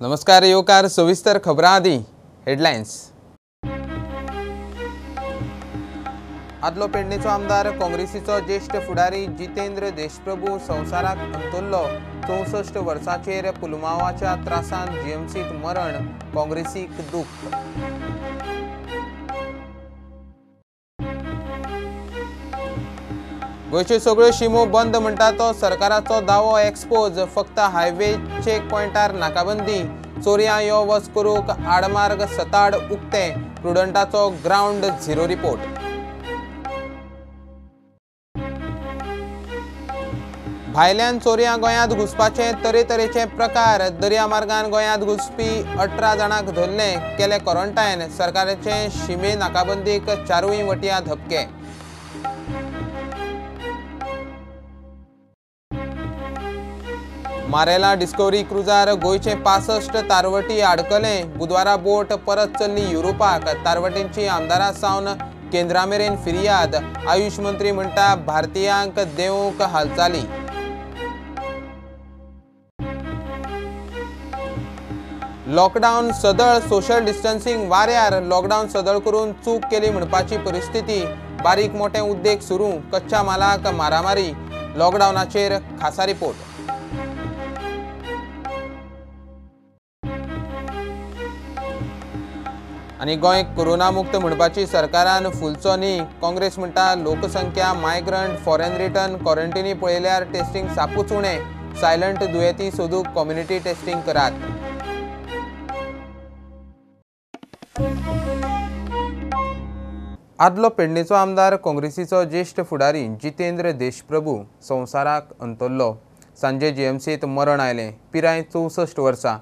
नमस्कार येवकार सविस्तर खबरां आदी हेडलायन्स। आदलो पेडणेचो आमदार काँग्रेसीचो ज्येष्ठ फुडारी जितेंद्र देशप्रभू संवसाराक अंतरलो। 64 वर्सांचेर पुलवामाच्या त्रासान जीएमसीत मरण, काँग्रेसीक दुख्ख। गोंयच्यो सगळ्यो शिमो बंद म्हणटा तो सरकाराचो दावो एक्सपोज। फक्त हायवे चेक पॉइंटार नाकाबंदी, चोरयां यो वच करूंक आडमार्ग सताड उक्ते, प्रुडंटाचो ग्राउंड झिरो रिपोर्ट। भायल्यान चोरयां गोंयांत घुसपाचे तरेतरेचे प्रकार, दर्या मार्गान गोंयांत घुसपी 18 जाणांक धरले, केले क्वारंटायन। सरकाराचे शिमे नाकाबंदीक चारूय वटयां धपके। मारेला डिस्कवरी क्रुजार गोंयचे 65 तारवटी आडकले। बुधवारा बोट परत चल्ली युरोपाक। तारवटींची आमदारां सावन केंद्रा मेरेन फिर्याद। आयुष मंत्री म्हणटा भारतीयांक देवूंक हालचाली। लॉकडावन सदळ, सोशल डिस्टन्सिंग वाऱ्यार। लॉकडावन सदळ करून चूक केली म्हणपाची परिस्थिती। बारीक मोठे उद्देग सुरू, कच्च्या मालाक मारामारी। लॉकडावनाचेर खासा रिपोर्ट। आनी गोंय कोरोना मुक्त म्हणपाची सरकारान फुलचो न्ही। काँग्रेस म्हणटा लोकसंख्या, मायग्रंट, फॉरेन रिटर्न, क्वॉरंटिनी पळयल्यार टेस्टिंग सापूच उणें। सायलंट दुयेंती सोदूंक कम्युनिटी टेस्टिंग करात। आदलो पेडणेचो आमदार काँग्रेसीचो ज्येष्ठ फुडारी जितेंद्र देशप्रभू संवसाराक अंतरलो। सांजे जीएमसीत मरण आयलें। पिराय 64 वर्सां।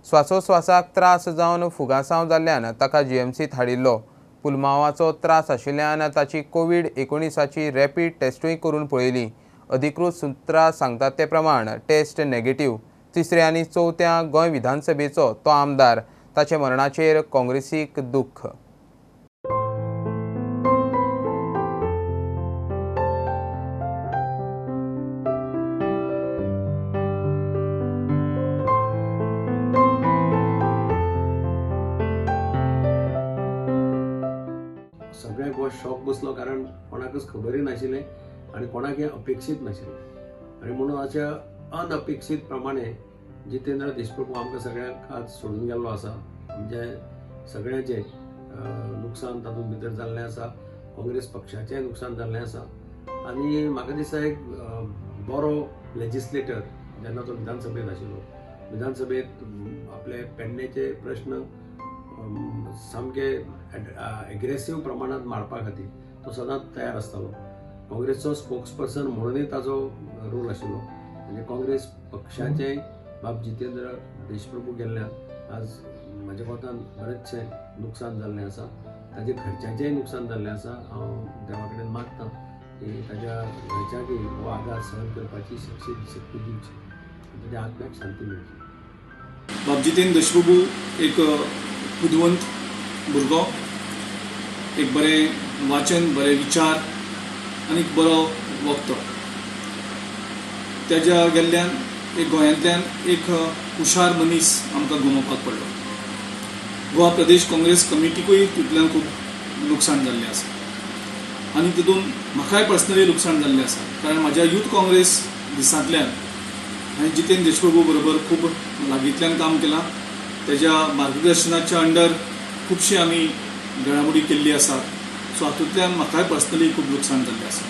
स्वासोस्वासाक त्रास जावन फुगासांव जाल्ल्यान ताका जीएमसीत हाडिल्लो। पुलवामाचो त्रास आशिल्ल्यान ताची कोविड-19ची रॅपीड टेस्टूय करून पळयली। अधिकृत सुत्रां सांगतात ते प्रमाण टेस्ट नेगेटिव्ह। तिसऱ्या आनी चवथ्या गोंय विधानसभेचो तो आमदार। ताचे मरणाचेर काँग्रेसीक दुख्ख। सगळ्यांक हो शॉक बसलो, कारण कोणाकच खबरय नाशिल्लें आनी कोणाक हें अपेक्षीत नाशिल्लें। आनी म्हणून अशा अनअपेक्षीत प्रमाणे जितेंद्र देशप्रभू आमकां सगळ्यांक आज सोडून गेल्लो आसा। म्हणजे सगळ्यांचें नुकसान तातूंत भितर जाल्लें आसा। काँग्रेस पक्षाचें नुकसान जाल्लें आसा। आनी म्हाका दिसता एक बरो लेजिस्लेटर जेन्ना तो विधानसभेंत आशिल्लो, विधानसभेंत आपले पेडणेचे प्रश्न सामके एग्रेसीव प्रमाणात मारपा खातीर तो सदांच तयार आसतालो। काँग्रेसचो स्पोक्सपर्सन म्हणूनय ताजो रोल आशिल्लो। म्हणजे काँग्रेस पक्षाचे बाब जितेंद्र देशप्रभू गेल्ल्यान आज म्हाज्या कोतान बरेचशें नुकसान जाल्लें आसा। ताजे घरच्यांचेंय नुकसान जाल्लें आसा। हांव देवा कडेन मागतां की ताज्या घरच्यांकय हो आघात सहन करपाची शक्ती दिवची, ताज्या आत्म्याक शांती मेळची। बाब जितेंद्र देशप्रभू एक बुदवंत भुरगो, एक बरें वाचन, बरे विचार आनी एक बरो वक्तो। ताज्या गेल्ल्यान एक गोंयांतल्यान एक हुशार मनीस आमकां गमोवपाक पडलो। गोवा प्रदेश काँग्रेस कमिटीकूय तितूंतल्यान खूब लुकसाण जाल्लें आसा। आनी तितून म्हाकाय पर्सनली लुकसाण जाल्लें आसा, कारण म्हाज्या यूथ काँग्रेस दिसांतल्यान हांवें जितेंद्र देशप्रभू बरोबर खूब लागींतल्यान काम केलां। ताज्या मार्गदर्शनाच्या अंडर खुबशी आमी घडामोडी केल्ली आसा। सो हातूंतल्यान म्हाकाय पर्सनली खूब लुकसाण जाल्लें आसा।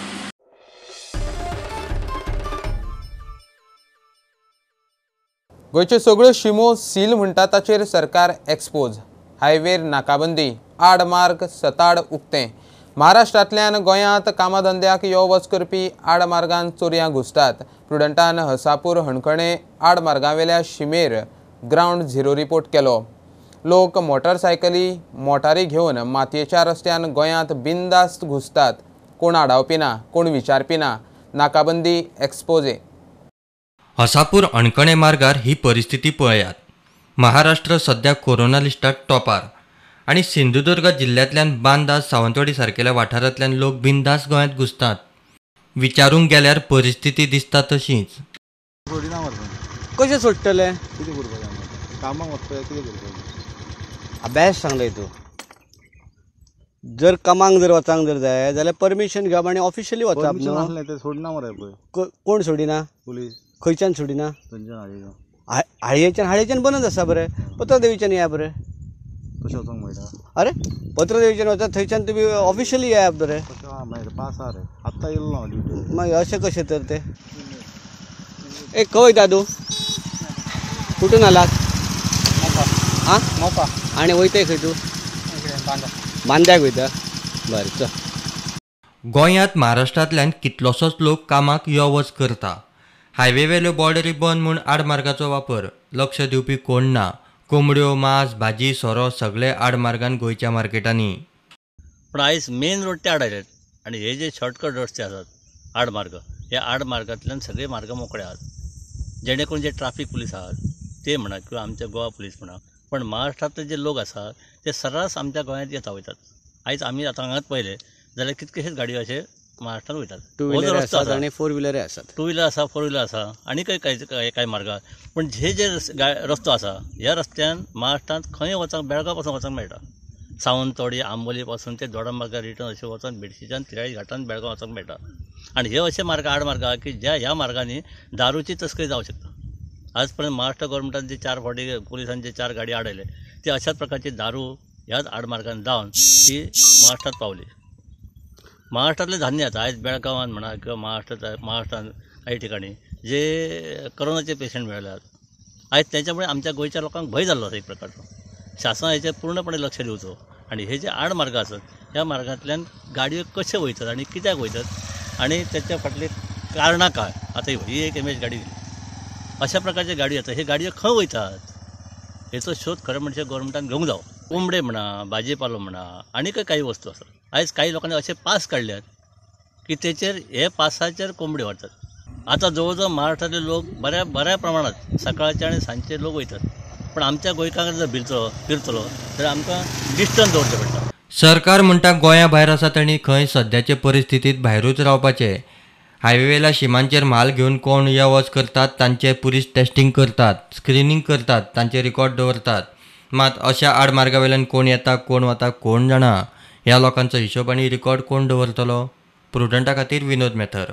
गोंयच्यो सगळ्यो शिमो सील म्हणटा ताचेर सरकार एक्सपोज। हायवेर नाकाबंदी, आडमार्ग सताड उक्ते। महाराष्ट्रांतल्यान गोंयांत कामाधंद्याक यो वच करपी आडमार्गान चोरयां घुसतात। प्रुडंटान हसापूर हणकणे आडमार्गावेल्या शिमेर ग्राउंड झिरो रिपोर्ट केलो। लोक मोटारसायकली, मोटारी घेवन मातयेच्या रस्त्यान गोंयांत बिनदास्त घुसतात। कोण आडावपी ना, कोण विचारपी ना। नाकाबंदी एक्सपोजे। हसापूर अणकणे मार्गार ही परिस्थिती पळयात। महाराष्ट्र सध्या कोरोना लिस्टात टॉपार आणि सिंधुदुर्ग जिल्ह्यातल्यान बांदा, सावंतवाडी सारकेल्या वाठारांतल्यान लोक बिनदास गोंयांत घुसतात। विचारूंक गेल्यार परिस्थिती दिसता तशीच। कशें सोडटले? कामाक वचपाक कितें करपाचें? अभ्यास सांगले तूं. जर कामांक जर वचांक जर जाय जाल्यार परमिशन घेवप आनी ऑफिशियली वचप परमिशन न्हू. नासलें तें सोडना मरे पळय कोण सोडिना? पुलीस खंयच्यान सोडिना? थंयच्यान हाडयलो. हाळयेच्यान बंदच आसा बरें. पत्रदेवीच्यान या बरें. तशें वचोंक मेळटा? अरे पत्रदेवीच्यान वचा थंयच्यान तुमी ऑफिशियली या बरें. तशें मेळटा पास आहा रे. आत्तां येयलो ना ड्युटी. मागीर अशें कशें तर तें. एक खंय वयता तूं? कुठून आलात? आं मोपा. आनी वयताय खंय तूं? बांद्याक वयता. बरें चल. गोंयांत महाराष्ट्रांतल्यान कितलोसोच लोक कामाक यो वच करता. हायवे वेल्यो बॉर्डरी बंद म्हूण आडमार्गाचो वापर लक्ष दिवपी कोण ना. कोंबड्यो मांस भाजी सोरो सगळे आडमार्गान गोंयच्या मार्केटांनी. पण आयज मेन रोड ते आडायल्यात आनी हे जे शॉर्टकट रस्ते आसात आडमार्ग, ह्या आडमार्गांतल्यान सगळे मार्ग मोकळे आहात. जेणे करून जे ट्राफीक पुलीस आहात ते म्हणा किंवा आमचे गोवा पुलीस म्हणा, पण महाराष्ट्रांतले जे लोक आसात ते सर्रास आमच्या गोंयांत येता वयतात. आयज आमी आतां हांगाच पळयले जाल्यार कितकेशेच गाडयो अशे महाराष्ट्रांत वयतात. टू व्हिलर आसात आनी फोर व्हिलर आसात. टू व्हिलर आसा, फोर व्हिलर आसा आनी कांय मार्गार. पण जे रस्तो आसा ह्या रस्त्यान महाराष्ट्रांत खंय वचांक बेळगांव पासून वचांक मेळटा. सावंतवाडी आंबोली पासून ते दोडामार्गार रिटर्न अशें वचोन बेडशीच्यान तिराळी घाटान बेळगांव वचोंक मेळटा. आनी हे अशे मार्ग आडमार्ग आहा की ह्या मार्गांनी दारूची तस्करी जावंक शकता. आज पर्यंत महाराष्ट्र गोवोरमेंटान जे 4 फावटी पुलिसांचे 4 गाडी आडयले ते अशाच प्रकारची दारू ह्याच आडमार्गान जावन ती महाराष्ट्रांत पावली. महाराष्ट्रांतले धान्य आता आयज बेळगांवान म्हणा किंवा महाराष्ट्रांत काही ठिकाणी जे कोरोनाचे पेशंट मेळ्ळ्यात आयज त्याच्यामुळे आमच्या गोंयच्या लोकांक भंय जाल्लो आसा एक प्रकारचो. शासनान हेचेर पूर्णपणे लक्ष दिवचो आनी हे जे आडमार्ग आसात ह्या मार्गांतल्यान गाडयो कशे वयतात आनी कित्याक वयतात आनी त्याच्या फाटली कारणां काय. आतां ही एक एमएच गाडी दिली, अशा प्रकारचे गाडी आसा हे गाडयो खंय वयतात हेचो शोध खरें म्हणजे गोवोरमेंटान घेवंक जावो. कोंबडे म्हणा, भाजीपालो म्हणा आनी काही वस्तू आसात. आयज काही लोकांनी असे पास काढल्यात की तेचेर हे पासाचेर कोंबडे व्हरतात. आता जवळ महाराष्ट्रातले लोक बऱ्या प्रमाणात सकाळचे आणि सांजचे लोक वयतात. पण आमच्या गोंयकारांक जर फिरतलो तर आमकां डिस्टन्स दवरचें पडटा. सरकार म्हणटा गोंया भायर आसा तांणी खंय सद्याचे परिस्थितीत भायरूच रावपाचे. हायवेवेल्या शिमांचेर म्हाल घेवन कोण यो वच करतात तांचे पुलीस टेस्टिंग करतात, स्क्रिनींग करतात, तांचे रिकॉर्ड दवरतात. मात अशा आडमार्गावेल्यान कोण येता कोण वता कोण जाणा. ह्या लोकांचो हिशोब आनी रिकॉर्ड कोण दवरतलो? प्रुडंटा खातीर विनोद मेथर.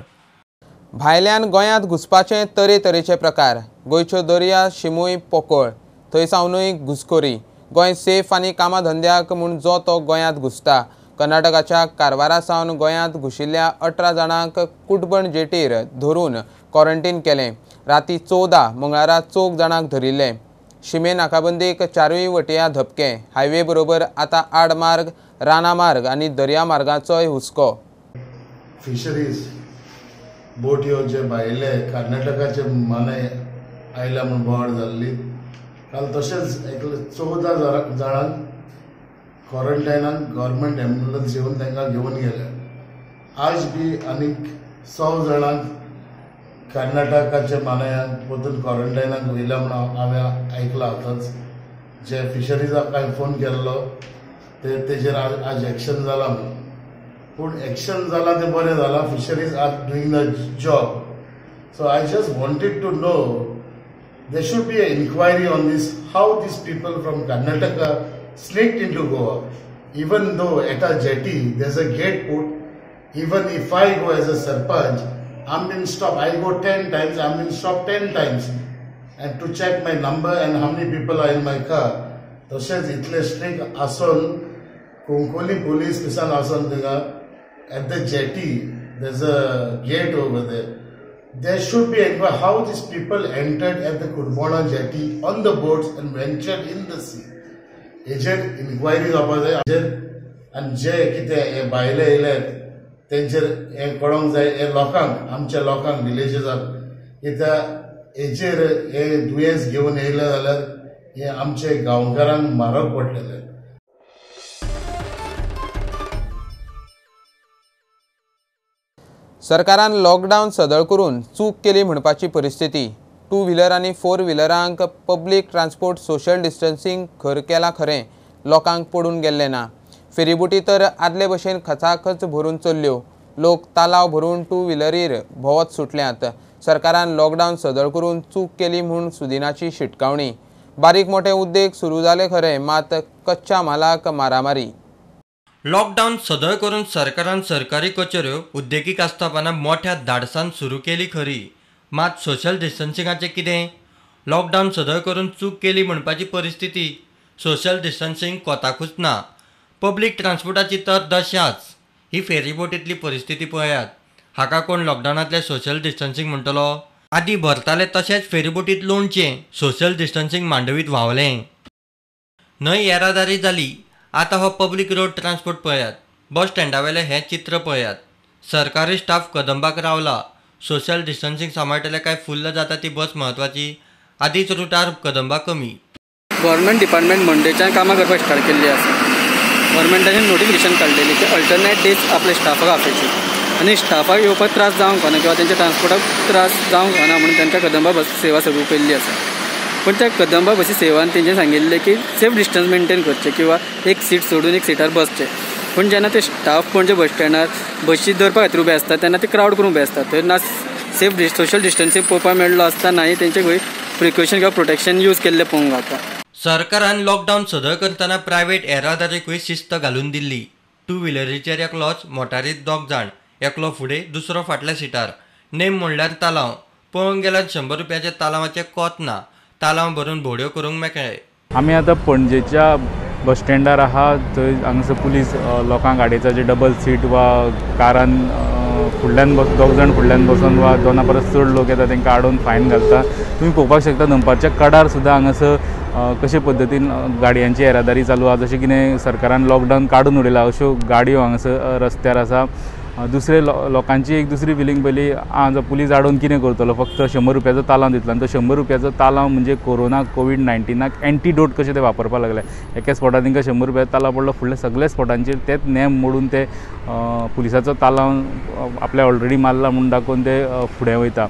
भायल्यान गोंयांत घुसपाचे तरेतरेचे प्रकार. गोंयच्यो दर्या शिमूय पोकळ, थंय सावनूय घुसखोरी. गोंय सेफ आनी कामाधंद्याक म्हूण जो तो गोंयांत घुसता. कर्नाटकाच्या कारवारा सावन गोंयांत घुशिल्ल्या 18 जाणांक कुटबण जेटीर धरून क्वॉरंटायन केलें. राती 14 मंगळारा 4 जाणांक धरिल्ले. शिमे नाकाबंदीक 4य वटयां धपके. हायवे बरोबर आतां आडमार्ग, रानामार्ग आनी दर्या मार्गाचोय हुस्को. फिशरीज बोट ह्यो जे भायले कर्नाटकाचे माने आयल्या म्हूण बोवाड जाल्ली. काल तशेंच 14 जाणांक क्वॉरंटायनाक गव्हर्मेंट एम्ब्युलन्स येवन तांकां घेवन गेले. आज बी आनीक 100 जाणांक कर्नाटकाचे मानयांक वचून क्वॉरंटायनाक वयल्या म्हणून हांवें आयकलां आतांच. जे फिशरीजाक हांवें फोन केल्लो तेजेर आज एक्शन जालां म्हणून. पूण एक्शन जालां तें बरें जालां. Fisheries are doing the job. So I just wanted to know there should be an inquiry on this, how these people from Karnataka sneaked into Goa. Even though at a jetty there's a gate put, even if I go as a sarpanch, I'm been stopped. I go 10 times, I'm been stopped 10 times, and to check my number and how many people are in my car. तशेंच इतले strict आसून कोंकोली police पिसान आसून थिंगा at the jetty there's a gate over there. There should be inquiry how these people entered at the Kurbona jetty on the boats and ventured in the sea. हेजेर inquiry जावपाक जाय. आनी जे कितें हे भायले येयले तेंचेर हे कळोंक जाय हे लोकांक, आमच्या लोकांक, विलेजेसाक. कित्याक हेचेर हे दुयेंस घेवन येयले जाल्यार हे आमचे गांवकारांक मारक पडटले. सरकारान लॉकडावन सदळ करून चूक केली म्हणपाची परिस्थिती. 2 व्हिलर आनी 4 व्हिलरांक पब्लीक ट्रान्सपोर्ट सोशल डिस्टन्सिंग खर केलां खरें, लोकांक पडून गेल्लें ना. फेरीबोटी तर आदले भशेन खचाखच भरून चल्ल्यो. लोक तालाव भरून 2 व्हिलरीर भोंवत सुटल्यात. सरकारान लॉकडावन सदळ करून चूक केली म्हूण सुदिनाची शिटकावणी. बारीक मोठे उद्योग सुरू झाले खरे, मात कच्च्या मालाक मारामारी. लॉकडाऊन सदळ करून सरकारान सरकारी कचेऱ्यो उद्देगीक आस्थापनां मोठ्या धाडसान सुरू केली खरी, मात सोशल डिस्टन्सिंगाचें कितें? लॉकडाऊन सदळ करून चूक केली म्हणपाची परिस्थिती. सोशल डिस्टन्सिंग कोताकूच ना. पब्लीक ट्रान्सपोर्टाची तर दशाच. ही फेरीबोटींतली परिस्थिती पळयात. हाका कोण लॉकडाऊनांतले सोशल डिस्टन्सिंग म्हणटलो? आदीं भरताले तशेंच फेरीबोटींत लोणचें, सोशल डिस्टन्सिंग मांडवीत व्हांवलें. न्हय येरादारी जाली. आतां हो पब्लीक रोड ट्रान्सपोर्ट पळयात. बस स्टँडावेलें हें चित्र पळयात. सरकारी स्टाफ कदंबाक रावला. सोशल डिस्टन्सिंग सांबाळटले काय फुल्ल जाता ती बस म्हत्वाची? आदींच रुटार कदंबा कमी. गव्हर्नमेंट डिपार्टमेंट मंडेच्यान कामां करपाक स्टार्ट केल्ली आसा. गव्हर्नमेंटाचें नोटिफिकेशन काडलेली की अल्टरनेट डेज आपल्या स्टाफाक आफयचे आनी स्टाफाक येवपाक त्रास जावंक ना किंवा तेंच्या ट्रान्सपोर्टाक त्रास जावंक ना म्हणून तांकां कदंबा बस सेवा सुरू केल्ली आसा. पण त्या कदंबा बसी सेवान तेंचें सांगिल्लें की सेफ डिस्टन्स मेंटेन करचें किंवा एक सीट सोडून एक सीटार बसचें. पूण जेन्ना ते स्टाफ पणजे बस स्टँडार बशी धरपा खातीर उबे आसतात तेन्ना ते क्रावड करून उबे आसतात. थंय ना सेफ सोशल डिस्टन्सिंग पळोवपाक मेळ्ळो आसता नाही तेंचे खंय प्रिकॉशन किंवा प्रोटेक्शन यूज केल्लें पळोवंक गावता. सरकारान लॉकडाऊन सदळ करतना प्रायव्हेट येरादारीकूय शिस्त घालून दिल्ली. टू व्हिलरीचेर एकलोच, मोटारीत 2 जाण, एकलो फुडें दुसरो फाटल्या सीटार. नेम म्हणल्यार तालांव. पळोवंक गेल्यार 100 रुपयाचे तालांवाचे कोत ना. तालांव भरून भोवड्यो करूंक मेकळे. आमी आतां पणजेच्या बस स्टँडार आहा. थंय हांगासर पुलीस लोकांक गाडयेचो जे डबल सीट वा कारान फुडल्यान 2 जाण फुडल्यान बसून वा 2 परस चड लोक येता तांकां आडोवन फायन घालता. तुमी पळोवपाक शकता दनपारच्या कडार सुद्दां हांगासर कशे पद्दतीन गाडयांची येरादारी चालू आहा. जशें कितें सरकारान लॉकडावन काडून उडयला अश्यो गाडयो हांगासर रस्त्यार आसा. दुसरे लोकांची एक दुसरी फिलींग पयली जर पुलीस आडोवन कितें करतलो, फक्त 100 रुपयाचो तालांव दितलो आनी तो 100 रुपयाचो तालांव म्हणजे कोरोना कोविड-19 एंटीडोट कशें ते वापरपाक लागले. एका स्पॉटार तांकां 100 रुपयाचो तालांव पडलो, फुडल्या सगळ्या स्पॉटांचेर तेच नेम मोडून ते पुलिसाचो तालांव आपल्या ऑलरेडी मारला म्हणून दाखोवन ते फुडें वयता.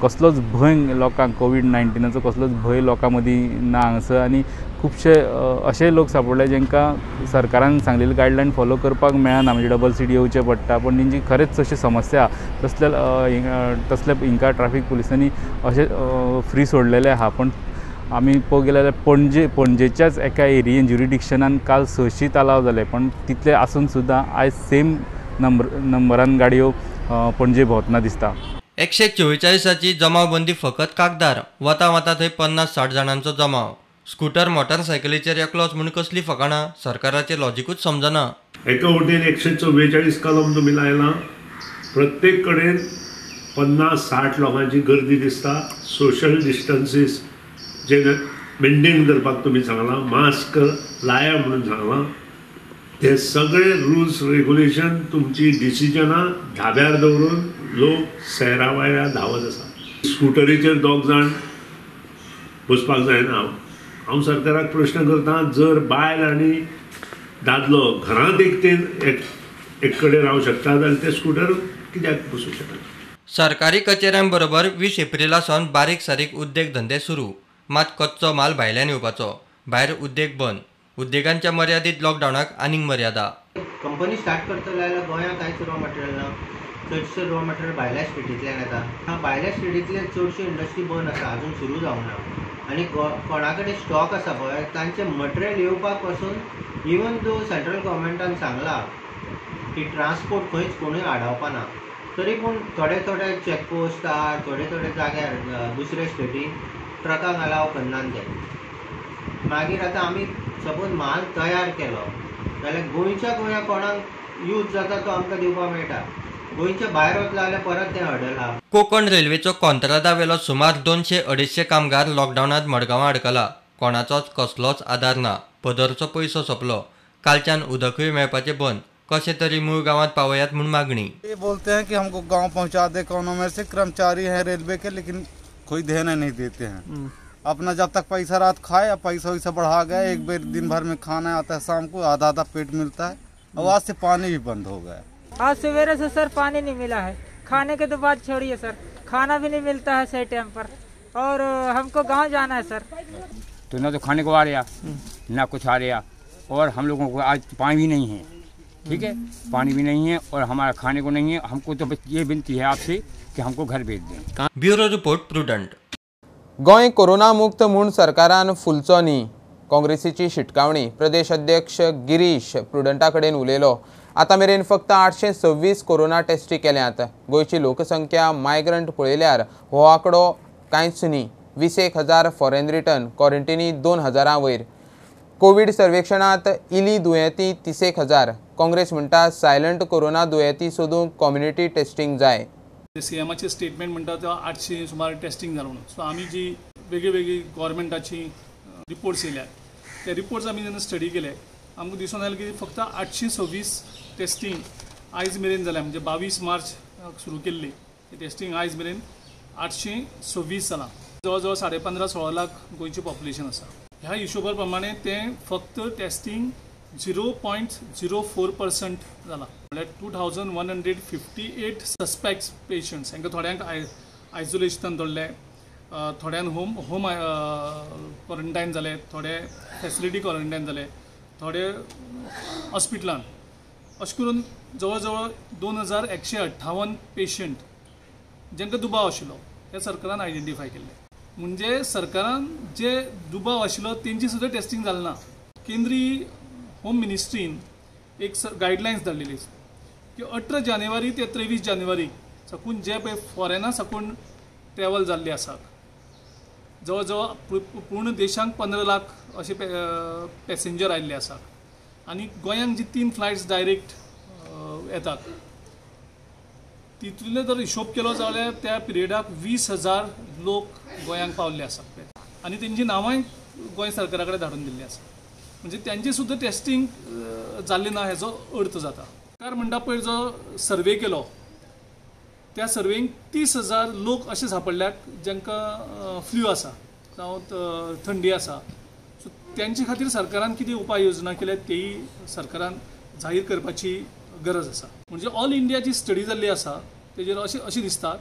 कसलोच भंय लोकांक कोविड-19चो कसलोच भंय लोकां मदीं ना हांगासर. आनी खुबशे अशे लोक सांपडले जेंकां सरकारान सांगलेली गायडलायन फॉलो करपाक मेळना, म्हणजे डबल सीट येवचें पडटा. पण तेंची खरेंच तशी समस्या तसले हिंका ट्रॅफिक पुलिसांनी अशे फ्री सोडलेले आहा. पण आमी पळोवंक गेले जाल्यार पणजेच्याच एका एरियेन ज्युरिडिक्शनान काल 600 तालांव जाले. पण तितले आसून सुद्दां आयज सेम नंबरान गाडयो पणजे भोंवतना दिसता. 144ची जमावबंदी फकत कागदार. वता थंय 50-60 जाणांचो जमाव. स्कूटर मोटारसायकलीचेर एकलोच म्हूण कसली फकाणां? सरकाराचें लॉजिकूच समजना. एका वटेन 144 कलम तुमी लायला. प्रत्येक कडेन 50-60 लोकांची गर्दी दिसता. सोशल डिस्टन्सीस जे मेंटेन करपाक तुमी सांगलां, मास्क लाया म्हणून सांगलां. ते सगळे रुल्स रेग्युलेशन तुमची डिसिजनां धाब्यार दवरून लोक शहरा भायर धांवत आसा. स्कुटरीचेर 2 जाण बसपाक जायना. हांव सरकाराक प्रश्न करता, जर बायल आनी दादलो घरांत एकटेन एक कडेन रावंक शकता जाल्यार ते स्कुटर कित्याक बसूंक शकना? सरकारी कचेऱ्यां बरोबर 20 एप्रिलासावन बारीक सारीक उद्देग धंदे सुरू. मात कच्चो माल भायल्यान येवपाचो. भायर उद्देग बंद. उद्देगांच्या मर्यादीत लॉकडावनाक आनीक मर्यादा. कंपनी स्टार्ट करतले जाल्यार गोंयांत कांयच रॉ मटेरियल ना. चडशें रॉ मटेरियल भायल्या स्टेटींतल्यान येता. भायल्या स्टेटींतले चडशे इंडस्ट्री बंद आसा, अजून सुरू जावंक ना. आनी कोणा कडेन स्टॉक आसा पळय तांचें मटेरियल येवपाक पासून इवन दो सेंट्रल गव्हर्मेंटान सांगलां की ट्रान्सपोर्ट खंयच कोणूय आडावपाना, तरी पूण थोडे चॅकपोस्टार थोडे जाग्यार दुसरे स्टेटीन ट्रकांक अलाव करनात ते. मागीर आतां आमी सपोज माल तयार केलो जाल्यार गोंया कोणाक यूज जाता तो आमकां दिवपाक मेळटा. गोंयच्या भायर वतलो जाल्यार परत तें हडल आहा. कोकण रेल्वेचो कंत्राटावेलो सुमार 200-250 कामगार लॉकडावनात मडगांवां अडकला. कोणाचोच कसलोच आदार ना. पदरचो पयसो सोंपलो. कालच्यान उदकूय मेळपाचें बंद. कशें तरी मूळ गांवांत पावयात म्हूण मागणी. ये बोलते हैं कि हमको गांव पहुंचा दे. कोनो में से कर्मचारी हैं रेलवे के, लेकिन कोई ध्यान नहीं देते हैं. अपना जब तक पैसा रात खाए, पैसा वैसा बढ़ा गया. एक बार दिन भर में खाना आता है, शाम को आधा पेट मिलता है. और आज से पानी भी बंद हो गया. आज सवेरे से सर पानी नहीं मिला है. खाने के तो बात छोड़िए सर, खाना भी नहीं मिलता है सही टाइम पर. और हमको गांव जाना है सर. तो ना तो खाने को आ रहा ना कुछ आ रहा, और हम लोगों को आज पानी भी नहीं है. ठीक है, पानी भी नहीं है और हमारा खाने को नहीं है. हमको तो बस ये विनती है आपसे कि हमको घर भेज दें. Bureau report prudent. Goa corona मुक्त म्हूण सरकारान फुलचो न्ही, काँग्रेसीची शिटकावणी प्रदेश अध्यक्ष गिरीश प्रुडंटा कडेन उलयलो। आतां मेरेन फक्त 826 कोरोना टेस्टी केल्यात। गोंयची लोकसंख्या मायग्रंट पळयल्यार हो आंकडो कांयच न्ही। 21,000 फॉरेन रिटर्न, क्वॉरंटिनी 2,000 वयर। कोविड सर्वेक्षणांत इली दुयेंती 30,000। काँग्रेस म्हणटा सायलंट कोरोना दुयेंती सोदूंक कम्युनिटी टेस्टिंग जाय। सीएमाचे स्टेटमेंट म्हणटा तेव्हा 800 सुमार टेस्टिंग जालो म्हणून। सो आमी जी वेगळी गव्हर्मेंटाची रिपोर्ट्स येयल्यात ते रिपोर्ट्स आमी जेन्ना स्टडी केले आमकां दिसून आयलें की फक्त 826 टेस्टिंग आयज मेरेन जाल्या। म्हणजे 22 मार्च सुरू केल्ली टेस्टिंग आयज मेरेन 826 जालां। जवळ जवळ 15.5-16 लाख गोंयची पॉप्युलेशन आसा। ह्या हिशोबा प्रमाणे तें फक्त टेस्टिंग 0.04% जाला। म्हळ्यार 2158 सस्पेक्ट्स पेशंट्स हांकां थोड्यांक आयसोलेशनान दवरले, थोड्यांक होम क्वॉरंटायन जाले, थोडे फॅसिलिटी क्वॉरंटायन जाले, थोडे हॉस्पिटलान। अशें करून जवळ जवळ 2158 पेशंट जांकां दुबाव आशिल्लो हे सरकारान आयडेंटिफाय केल्ले। म्हणजे सरकारान जे दुबाव आशिल्लो तेंची सुद्दां टेस्टिंग जालें ना। केंद्रीय होम मिनिस्ट्रीन एक गायडलायन्स धाडलेली की 18 जानेवारी ते 23 जानेवारी साकून जे पळय फॉरेना साकून ट्रॅवल जाल्ले आसात, जवळ जवळ पूर्ण देशांक 15 लाख असे पॅसेंजर आयिल्ले आसात आनी गोंयांक जी 3 फ्लायट्स डायरेक्ट येतात तितूंतले जर हिशोब केलो जाल्यार त्या पिरियडाक 20,000 लोक गोंयांक पावल्ले आसात आनी तेंची नांवांय गोंय सरकारा कडेन धाडून दिल्ली आसा। म्हणजे त्यांची सुद्दां टेस्टिंग जाल्ली ना हेजो अर्थ जाता। सरकार म्हणटा पळय जो सर्वे केलो त्या सर्वेक 30,000 लोक असे सापडल्यात जांकां फ्लू आसा जावं थंडी आसा। सो त्यांचे खातीर सरकारान कितें उपाय योजना केल्यात तेही सरकारान जाहीर करपाची गरज आसा। म्हणजे ऑल इंडिया जी स्टडी जाल्ली आसा तेजेर अशें दिसता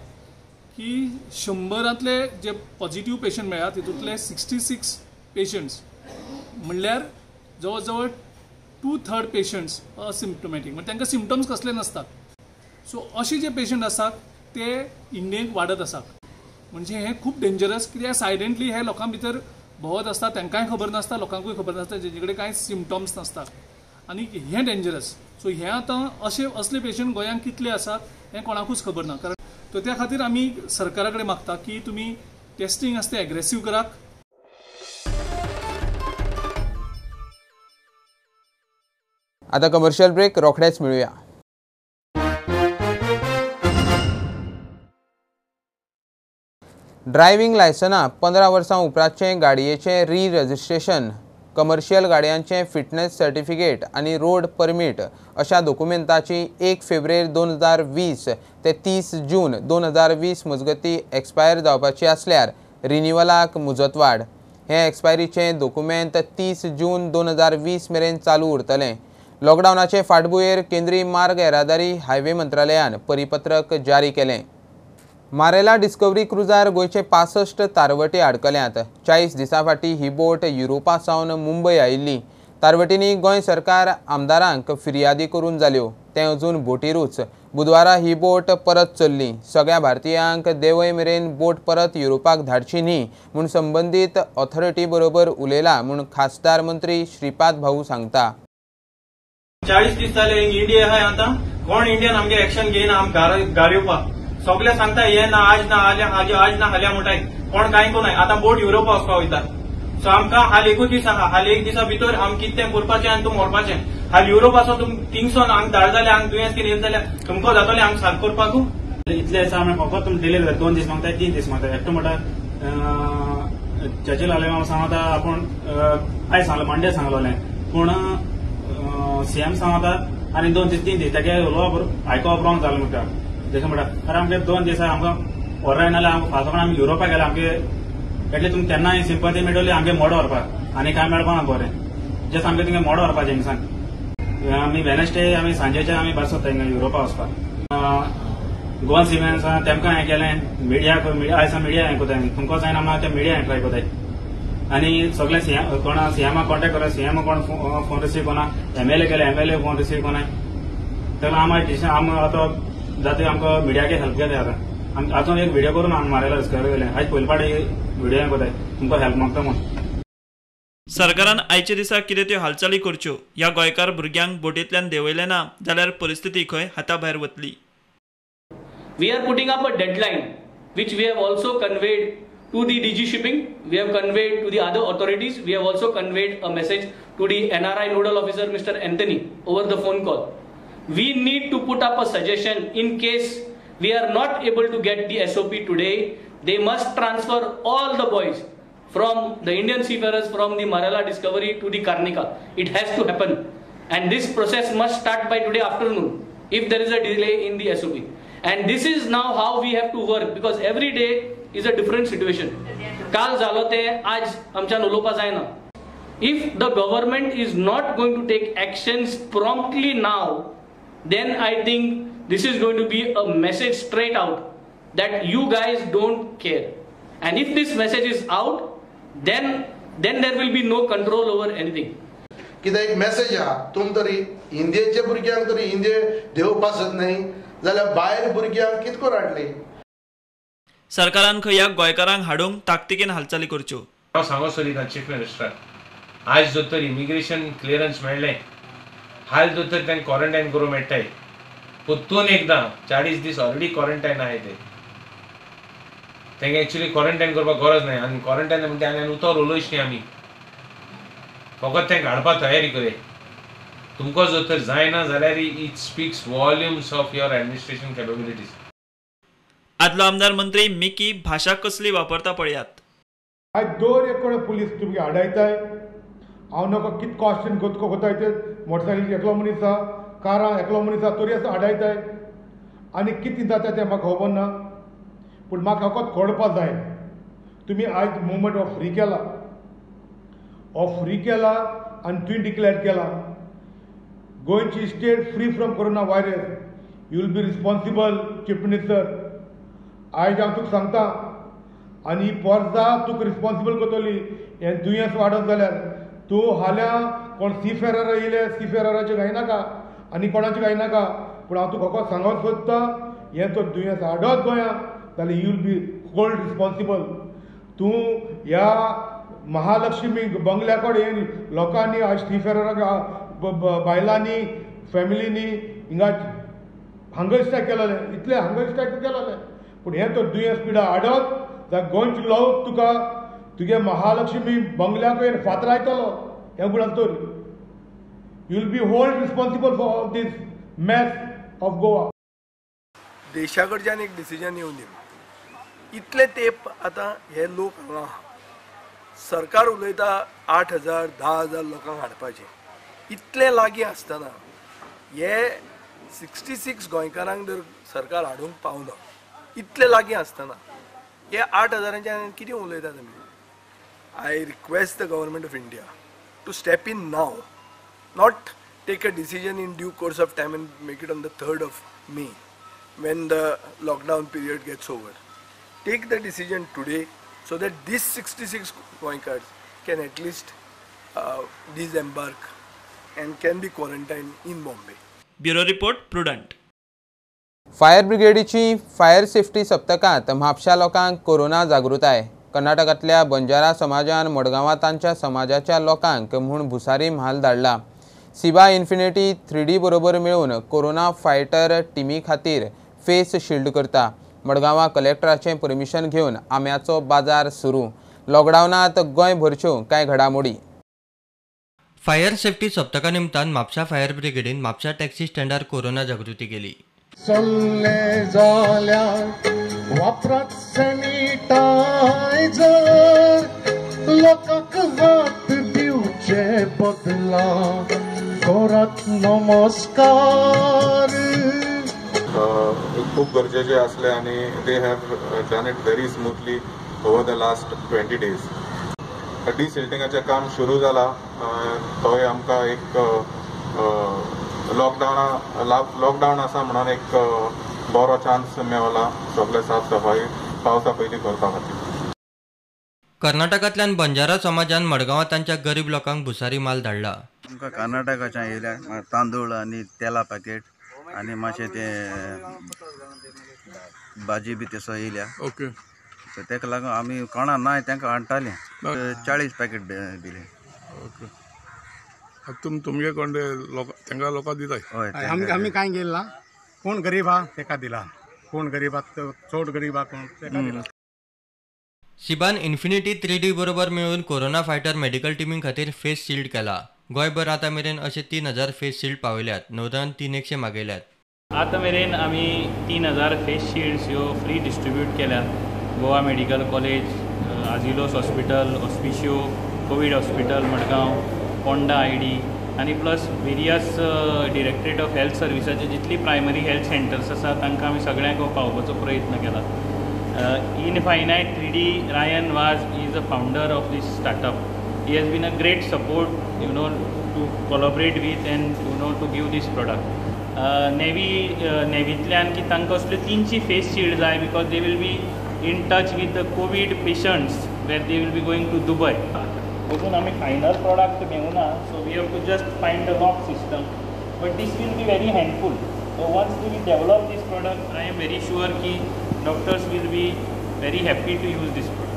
की 100रांतले जे पॉझिटिव्ह पेशंट मेळ्ळ्या तितूंतले 66 पेशंट्स म्हणल्यार जवळ जवळ 2/3 पेशंट्स असिम्प्टोमॅटीक, म्हणजे तांकां सिम्पटम्स कसले नसतात। सो असे जे पेशंट आसात ते इंडियेक वाडत आसात। म्हणजे हे खूप डेंजरस, कित्याक सायलेंटली हे लोकां भितर भोंवत आसता, तांकांय खबर नासता, लोकांकूय खबर नासता, जेचे कडेन कांय सिम्पटम्स नासतात आनी हे डेंजरस। सो हे आतां असले पेशंट गोंयांत कितले आसात हे कोणाकूच खबर ना। कारण तो त्या खातीर आमी सरकारा कडेन मागता की तुमी टेस्टिंग आसता एग्रेसीव करात। आता कमर्शियल ब्रेक रोखडेच मिळूया। ड्रायव्हिंग लायसना 15 वर्सां उपरांतचे गाडयेचें री रजिस्ट्रेशन, कमर्शियल गाडयांचें फिटनेस सर्टिफिकेट आनी रोड परमीट अशा डॉक्युमेंटाची 1 फेब्रेर 2020 ते 30 जून 2020 मजगतीं एक्सपायर जावपाची आसल्यार रिन्युवलाक मुजतवाड। हे एक्सपायरीचे डॉक्युमेंट 30 जून 2020 मेरेन चालू उरतले। लॉकडावनाचे फाटभुंयेर केंद्रीय मार्ग येरादारी हायवे मंत्रालयान परिपत्रक जारी केलें। मारेला डिस्कवरी क्रुजार गोंयचे 65 तारवटी आडकल्यात। 40 दिसां फाटीं ही बोट युरोपा सावन मुंबय आयिल्ली। तारवटींनी गोंय सरकार आमदारांक फिर्यादी करून जाल्यो, ते अजून बोटीरूच। बुधवारा ही बोट परत चल्ली। सगळ्या भारतीयांक देवय मेरेन बोट परत युरोपाक धाडची न्ही म्हूण संबंदीत ऑथॉरिटी बरोबर उलयला म्हूण खासदार मंत्री श्रीपाद भाऊ सांगता। 40 दीस जाले इंडिया आहाय आतां, कोण इंडियन आमगे एक्शन घेयना आम घार येवपाक। सगळे सांगता हे ना आज ना आज ना हाल्या म्हणटाय, कोण कांय कोनाय। आतां बोट युरोपा वचपाक वयता। सो आमकां हाल एकूच दीस आहा, हाल एक दिसा भितर आम कितें करपाचें आनी तुम व्हरपाचें। हाल युरोपासून तुम थिंगसून हांग धाड जाल्यार हांग दुयेंस कितें येत जाल्यार तुमकां जातलें हांग सारक करपाकू। इतले दिसा आमी फकत तुम डिले कर, 2 दीस मागताय 3 दीस मागताय। एकटो म्हणटा चर्चिल हांवें सांगता आपूण आयज सांगलो मंडे सांगलोलें, पूण सीएम सांगता आनी 2 दीस 3 दीस ताका उलोवप आयकोवप रॉंग जालें म्हणटा। जशें म्हणटा अरे आमगे 2 दीस आमकां व्हरना नाल्यार आमकां फास्ट आमी युरोपाक गेले, आमगे एटलीस्ट तुमकां केन्नाय सिंपथी मेळटली आमगे मोडो व्हरपाक आनी कांय मेळपाना बरें। जस्ट आमगे तिंगा मोडो व्हरपाचें हिंगसान। आमी वेनसडे आमी सांजेचे आमी भायर सरता हिंगा युरोपा वचपाक। गोवन सिमेंट्स तेमकां हें केलें, मिडिया आयज मिडिया हें कोताय, तुमकां जायना म्हणून ते मिडिया हें ट्राय कोताय। आनी सगळे कोणा सीएमाक कॉन्टेक्ट करा, सीएम कोण फोन रिसीव कोना, एमएलए केले एमएलए फोन रिसीव कोनाय। तर आम आतां जाता आमकां मिडियाके हेल्प घेता आतां। हातून एक व्हिडिओ करून हांवें मारयला डिस्कवर केलें आयज पयले फावटी व्हिडिओ हें कोताय तुमकां हेल्प मागता म्हूण. सरकारान आयचे दिसा कितें त्यो हालचाली करच्यो ह्या गोंयकार भुरग्यांक बोटींतल्यान देंवयलें ना जाल्यार परिस्थिती खंय हाता भायर वतली. We are putting up a deadline which we have also conveyed to the DG Shipping, we have conveyed to the other authorities, we have also conveyed a message to the NRI Nodal Officer Mr. Anthony over the phone call. We need to put up a suggestion in case we are not able to get the SOP today, they must transfer all the boys from the Indian seafarers from the Marala Discovery to the Karnika. It has to happen and this process must start by today afternoon if there is a delay in the SOP. And this is now how we have to work because every day is a different situation. काल झालो ते आज आमच्यान उलोवपा जायना. If the government is not going to take actions promptly now, then I think this is going to be a message straight out that you guys don't care. And if this message is out, then there will be no control over anything. कितें एक message आहा तुम तरी इंडियेच्या भुरग्यांक तरी इंडिये देवपाक नाही जाल्यार भायर भुरग्यांक कितको हाडली. सरकारान खंय ह्या गोंयकारांक हाडूंक ताकतिकेन हालचाली करच्यो. हांव सांगो सोदिता चीफ मिनिस्टर आज जो तर इमिग्रेशन क्लियरन्स मेळ्ळें हाल जो तर तांकां क्वॉरंटायन करूं मेळटाय परतून एकदां 40 दीस ऑलरेडी क्वॉरंटायन आहाय ते तांकां एक्चुअली क्वॉरंटायन करपाक गरज ना आनी क्वॉरंटायन म्हणटा आनी उतर उलोयच न्ही आमी फकत तांकां हाडपाक तयारी करे. तुमकां जर तर जायना जाल्यार it speaks volumes of your administration capabilities. आदलो आमदार मंत्री मिकी भाशा कसली वापरता पळयात. आज 2 एकड़ पुलीस तुमगे आडायताय हांव नका कित क्वेश्चन कोतको कोताय ते मोटरसायकल एकलो मनीस आहा कारां एकलो मनीस आहा तरी आसा आडायताय आनी कितें जाता तें म्हाका खबर ना पूण म्हाका फकत कळपाक जाय तुमी आयज मुवमेंट ऑफ फ्री केला आनी तुवें डिक्लेअर केला गोंयची state free from corona virus you will be responsible chief minister. आयज हांव तुका सांगता आनी पोरजा तुका रिस्पॉन्सिबल करतली हें दुयेंस वाडत जाल्यार तूं हाल्या कोण सीफेरर येयले सीफेरराचें घायनाका आनी कोणाचें घायनाका पूण हांव तुका फकत सांगूंक सोदता हें तर दुयेंस हाडत गोंयांत जाल्यार you will be hold responsible. तूं ह्या महालक्ष्मी बंगल्या कडेन लोकांनी आज सीफेरराक बायलांनी फॅमिलीनी हिंगा हंगर स्ट्रायक केलेलें इतलें हंगर स्ट्रायक केलेलें पूण हें तर दुयेंस पिडा हाडत जाल्यार गोंयचे लोक तुका तुगे महालक्ष्मी बंगल्याक फातर आयतलो हें गुणां तर you will be hold responsible for this mess of Goa. देशा कडच्यान एक डिसिजन येवन दिलें इतले तेंप आतां हे लोक हांगा सरकार उलयता 8,000 10,000 लोकांक हाडपाचें इतले लागीं आसतना हे 66 गोंयकारांक जर सरकार हाडूंक पावना इतले लागीं आसतना हे 8,000च्यान कितें उलयता तुमी. I request the government of India to step in now not take a decision in due course of time and make it on the 3rd of May when the lockdown period gets over. Take the decision today so that these 66 Goinkars can at least disembark and can be quarantined in Bombay. Bureau Report, Prudent. Fire ब्रिगेडीची fire safety सप्तकांत म्हापशा लोकांक corona जागृताय. कर्नाटकांतल्या बंजारा समाजान मडगांवां तांच्या समाजाच्या लोकांक म्हूण भुसारी म्हाल धाडला. सिबा इन्फिनिटी 3D बरोबर मेळून कोरोना फायटर टिमी खातीर फेस शिल्ड करता. मडगांवां कलेक्टराचें परमिशन घेवन आंब्याचो बाजार सुरू. लॉकडावनांत गोंयभरच्यो कांय घडामोडी. फायर सेफ्टी सप्तका निमतान म्हापशा फायर ब्रिगेडीन म्हापशा टॅक्सी स्टँडार कोरोना जागृती केली. चल्ले जाल्यार वापरात सॅनिटायझर लोकांक वाट दिवचे बदला कोरात नमस्कार. खूप गरजेचे असले आणि they have done it very smoothly over the last 20 days. डिसिल्टिंगाचें काम सुरू जाला. थंय आमकां एक लॉकडावन आसा म्हणून एक बरो चान्स मेळला सगळे साफ सफाई पावसा पयलीं करपा खातीर. कर्नाटकांतल्यान बंजारा समाजान मडगांवां तांच्या गरीब लोकांक भुसारी माल धाडला. आमकां कर्नाटकाच्यान येयल्या तांदूळ आनी तेला पॅकेट आनी मातशें तें भाजी बी तसो येयल्या ओके सो तेका लागून आमी कोणा नाय तांकां हाडटाले 40 पॅकेट दिले ओके तुमगे कोण लोक तांकां लोकां दिताय हय आमी कांय गेला कोण गरीब आहा तेका दिला कोण गरीब आहा चड गरीब आहा कोण तेका दिला शिबान इन्फिनिटी 3D बरोबर मेळून कोरोना फायटर मेडिकल टिमी खातीर फेस शिल्ड केला गोंयभर आतां मेरेन अशे 3000 फेस शिल्ड पावयल्यात नौदळान 300 मागयल्यात आतां मेरेन आमी 3000 फेस शिल्ड्स ह्यो फ्री डिस्ट्रीब्यूट केल्यात गोवा मेडिकल कॉलेज आजिलोस hospital Hospicio covid hospital Madgaon Ponda ID आनी plus various directorate of health सर्विसाचे जितली प्रायमरी हेल्थ सेंटर्स आसा तांकां आमी सगळ्यांक पावोवपाचो प्रयत्न केला Infinite 3D Ryan is a founder of this startup. He has been a great support, to collaborate with and to give this product. Nevytल्यान की तांकां असल्यो 300 face shields जाय because they will be in touch with the COVID patients where they will be going to Dubai. अजून आमी final product घेवना so we have to just find a lock system. But this will be very handful. So once we develop this product, I am very sure कि doctors will be very happy to use this product.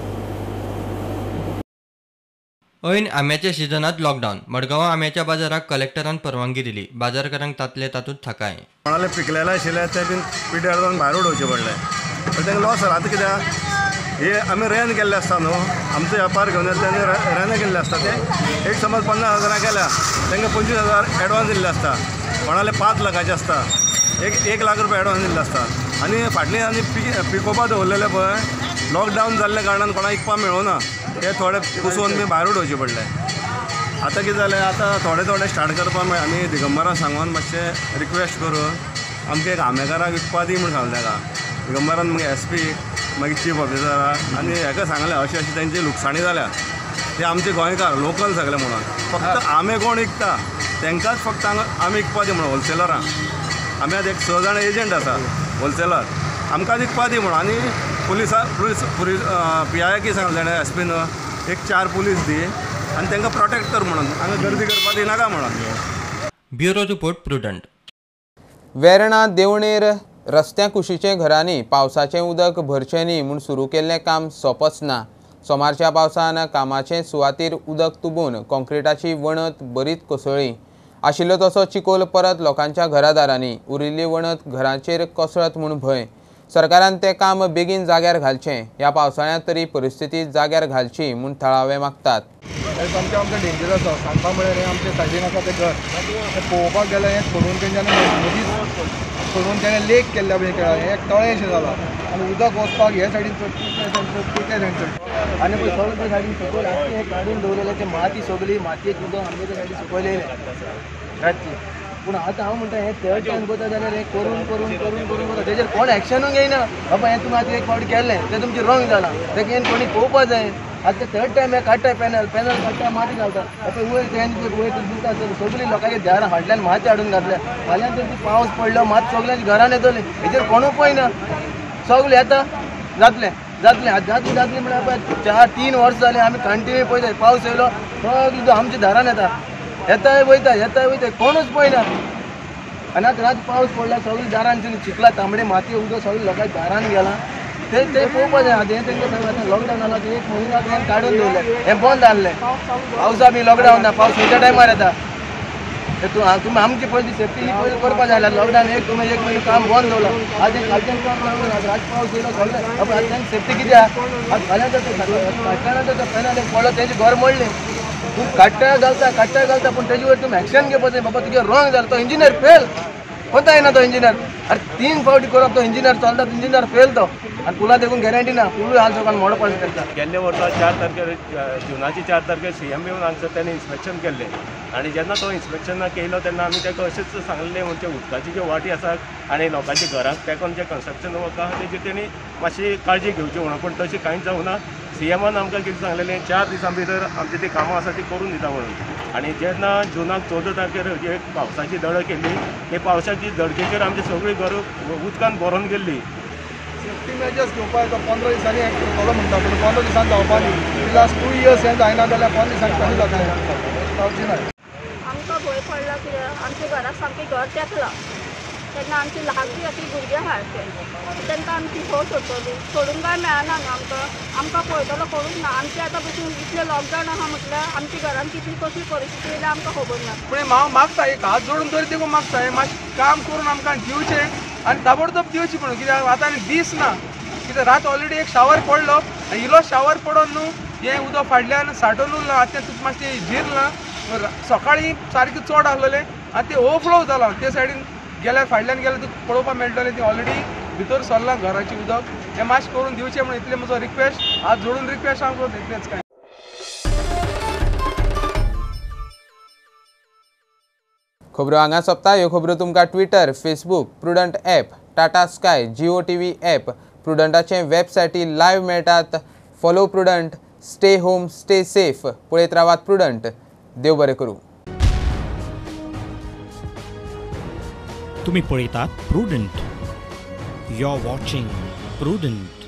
ऐन आंब्याच्या सिजनात lockdown Madgaon आंब्याच्या बाजाराक कलेक्टरान परवानगी दिली बाजारकारांक तातले तातूंत थाकाय कोणाले पिकलेले आशिल्ले ते बीन पिड्यार जावन भायर उडोवचे पडले पण तांकां लॉस जाला आतां कित्याक हे आमी रेन केल्ले आसता न्हू आमचो वेपार घेवन येता आनी रेन केल्ले आसता ते एक समज 50,000 केल्या तांकां 25,000 एडवान्स दिल्ले आसता कोणाले 5 लाखाचे आसता एक लाख रुपया एडवान्स दिल्ले आसता आनी फाटलीं आनी पिकोवपा दवरलेले पळय लॉकडावन जाल्ल्या कारणान कोणाक इकपा मेळूना ते थोडे कुसोवन बी भायर उडोवचे पडले आतां कितें जालें आतां थोडे स्टार्ट करपा मेळ आमी दिगंबराक सांगून मातशें रिक्वेस्ट करून आमकां एक आंबेकाराक विकपा दी म्हूण सांगलें ताका दिगंबरान मागीर SP मागीर चीफ ऑफिसराक आनी हेका सांगलें अशी तेंची लुकसाणी जाल्या ते आमचे गोंयकार लोकल सगळे म्हणून फक्त आंबे कोण विकता तांकांच फक्त आमी विकपा दी म्हणून होलसेलरांक आमी आतां एक 6 जाण एजंट आसा होलसेलर आमकां विकपा दी म्हणून आनी पुलीस PI सांगलें ताणें SPन एक 4 पुलीस दी आनी तांकां प्रोटेक्ट कर म्हणून हांगा गर्दी करपा दिनाका म्हणून ब्युरो रिपोर्ट प्रुडंट वेर्णा देवणेर रस्त्या कुशीचे घरांनी पावसाचें उदक भरचें न्ही म्हूण सुरू केल्लें काम सोंपच ना सोमारच्या पावसान कामाचे सुवातेर उदक तुंबून कॉन्क्रिटाची वणत बरीच कोसळ्ळी आशिल्लो तसो चिकोल परत लोकांच्या घरादारांनी उरिल्ली वणत घरांचेर कोसळत म्हूण भंय सरकारान तें काम बेगीन जाग्यार घालचें ह्या पावसाळ्यांत तरी परिस्थिती जाग्यार घालची म्हूण थळावे मागतात आमचें डेंजर आसा सांगपा म्हळ्यार हें आमचें सायडीन आसा तें घर तें पळोवपाक गेल्यार हें सोडून तेंच्यानी मदींच सोडून तेणें लेक केल्ल्या हें एक तळें शें जालां आनी उदक वचपाक हे सायडीन ते सायडीन आनी पळय सगळे ते सायडीन सकयल हे काडून दवरलेले ते माती सगळी मातयेक उदक आमचे ते सायडीन सकयलेलें रातची पूण आतां हांव म्हणटा हें थर्ड टायम करता जाल्यार हें करून तेजेर कोण एक्शनूय घेयना बाबा हें तुमी आतां एक फावट केल्लें तें तुमचें रॉंग जालां तेका हें कोणी पळोवपा जाय आतां थर्ड टायम हें काडटाय पॅनल काडटा माती घालता आतां वयर दिता सगळीं लोकांच्या दारां फाटल्यान माती हाडून घातल्या फाल्यां तर पावस पडलो मात सगळ्यांच्या घरान येतली हेजेर कोणूय पळयना सगळें येता जातलें म्हळ्यार 4-3 वर्सां जालीं आमी कंटिन्यू पळयताय पावस येयलो सगळें आमच्या दारान येताय वयता कोणूच पळयना आनी आतां रात पावस पडला सगळीं दारांची चिखला तांबडे माती उदक सगळीं लोकांच्या दारान गेलां ते पळोवपा जाय आतां हें तांकां लॉकडावन जाला ते 1 म्हयनो हें काडून दवरलें हें बंद जाल्लें पावसा बी लॉकडावन ना पावस खंयच्या टायमार येता तुमी आमची पयलीं सेफ्टी ही पयलीं करपा जाय लॉकडावन तुमी 1 म्हयनो काम बंद दवरलां आतां खालच्यान काम लागून रात पावस येयलो सगळें आतां तांची सेफ्टी कित्याक आतां फाल्यां तर पेनल पडलो तेजें घर मोडलें तूं काडटा घालता पूण तेजे वयर तुमी एक्शन घेवपा जाय बाबा तुगे रॉंग जालो तो इंजिनियर फेल कोणता येना तो इंजिनियर अरे 3 फावटी करप तो इंजिनियर चलता इंजिनियर फेल तो आनी पुला देखून गॅरंटी ना पुलूय हाल सगळ्यान मोडपाक शकता गेल्ले वर्सा 4 तारखेर जुनाची 4 तारखेर CM येवन आमचं त्यांनी इन्स्पेक्शन केल्लें आनी जेन्ना तो इन्स्पेक्शन केलो तेन्ना आमी ताका अशेंच सांगलें म्हणजे उदकाची ज्यो वाटी आसात आनी लोकांच्या घरांक तेकोन जे कन्स्ट्रक्शन वर्क आसा तेजी तेणी मातशी काळजी घेवची म्हणून पूण तशी कांयच जावना CMन आमकां कितें सांगलेलें 4 दिसां भितर आमची ती कामां आसा ती करून दिता म्हणून आनी जेन्ना जुनाक 14 तारखेर एक पावसाची दडक केल्ली ते पावसाची दडकेचेर आमची सगळीं घरां उदकान भरून गेल्ली सेफ्टी मेजर्स घेवपा येता 15 दिसांनी एक करतलो म्हणटा पूण 15 दिसान जावपा न्ही लास्ट 2 years हें जायना जाल्यार 15 दिसांनी कमी जातलें जावचें ना आमकां भंय पडला कित्याक आमच्या घराक सामकें घर तेंकलां तेन्ना आमची ल्हानशी अशी भुरगीं आसात ते तांकां आमची खो सोडटली सोडूंक काय मेळना न्हू आमकां पळयतलो कोणूच ना आमचे आतां पसून इतलें लॉकडावन आहा म्हटल्यार आमची घरान कितली कसली परिस्थिती येयल्या आमकां खबर ना. पूण हांव मागता एक हात जोडून तरी देखून मागता हे मातशें काम करून आमकां दिवचें आनी ताबडतोब दिवची म्हणून कित्याक आतां आनी दीस ना कित्याक रात ऑलरेडी एक शावर पडलो इलो शावर पडोन न्हू हें उदक फाटल्यान साठोवन उरलां आतां तुका मातशें जिरलां सकाळीं सारकें चड आसलेलें आनी तें ओवरफ्लो जालां ते सायडीन गेल्यार फाटल्यान गेल्यार तुका पळोवपाक मेळटलें तें ऑलरेडी भितर सरलां घराचें उदक हें मातशें करून दिवचें म्हणून इतलें म्हजो रिक्वेस्ट हात जोडून रिक्वेस्ट हांव करता इतलेंच काय. खबरो हांगा सोंपता. ह्यो खबरो तुमकां Twitter, Facebook, Prudent app, Tata Sky, Jio TV app, प्रुडंटाचे वेबसायटी लायव्ह मेळटात. Follow Prudent, stay home, stay safe. पळयत रावात प्रुडंट. देव बरें करूं. तुम्ही पळयतात Prudent. You are watching prudent.